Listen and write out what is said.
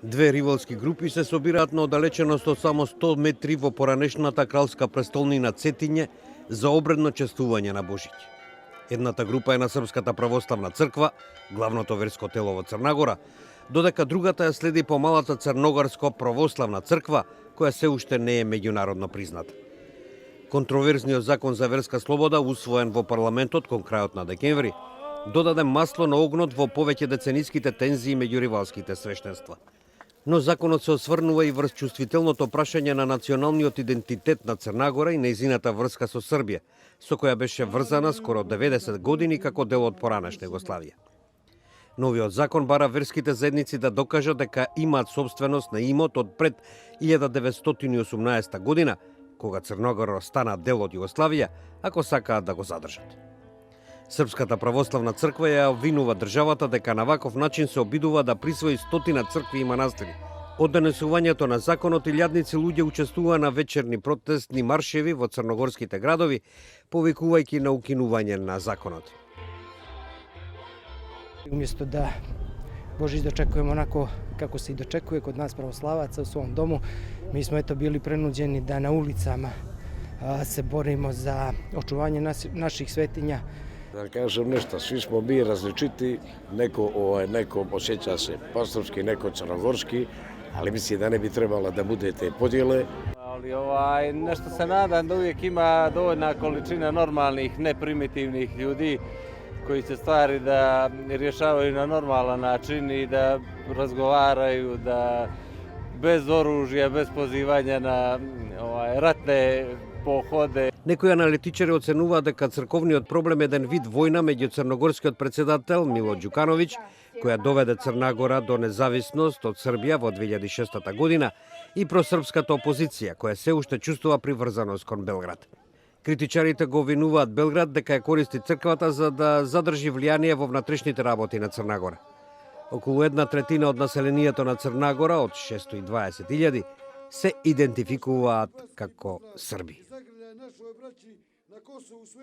Две ривалски групи се собираат на оддалеченост од само 100 метри во поранешната кралска престолнина Цетиње за обредно чествување на Божиќ. Едната група е на Српската православна црква, главното верско тело во Црнагора, додека другата ја следи помалата Црногорско православна црква, која се уште не е меѓународно призната. Контроверзниот закон за верска слобода, усвоен во парламентот кон крајот на декември, додаде масло на огнот во повеќе децениските тензии меѓу ривалските свештенства. Но законот се осврнува и врз чувствителното прашање на националниот идентитет на Црнагора и нејзината врска со Србија, со која беше врзана скоро 90 години како дел од поранешна Југославија. Новиот закон бара верските заедници да докажат дека имаат собственост на имот од пред 1918 година, кога Црногора стана дел од Југославија, ако сакаат да го задржат. Српската православна црква ја обвинува државата дека на ваков начин се обидува да присвои стотина цркви и манастири. Од донесувањето на законот илјадници луѓе учествуваа на вечерни протестни маршеви во црногорските градови, повикувајќи на укинување на законот. Umjesto da Božić dočekujemo onako kako se i dočekuje kod nas pravoslavaca u svom domu, mi smo bili prenuđeni da na ulicama se borimo za očuvanje naših svetinja. Da kažem nešto, svi smo mi različiti, neko osjeća se pastorski, neko crnogorski, ali mislim da ne bi trebala da bude te podjele. Ali nešto se nadam da uvijek ima dovoljna količina normalnih, neprimitivnih ljudi koji će stvari da rješavaju na normalan način i da razgovaraju, da bez oružja, bez pozivanja na ratne pohode. Некои аналитичари оценуваат дека црковниот проблем е еден вид војна меѓу црногорскиот председател Мило Ѓукановиќ, која доведе Црнагора до независност од Србија во 2006 година, и просрпската опозиција, која се уште чувствува приврзаност кон Белград. Критичарите го обвинуваат Белград дека ја користи црквата за да задржи влијание во внатрешните работи на Црнагора. Околу 1/3 од населението на Црнагора, од 620.000, се идентификуваат како Срби. Našoj braći na Kosovu sve.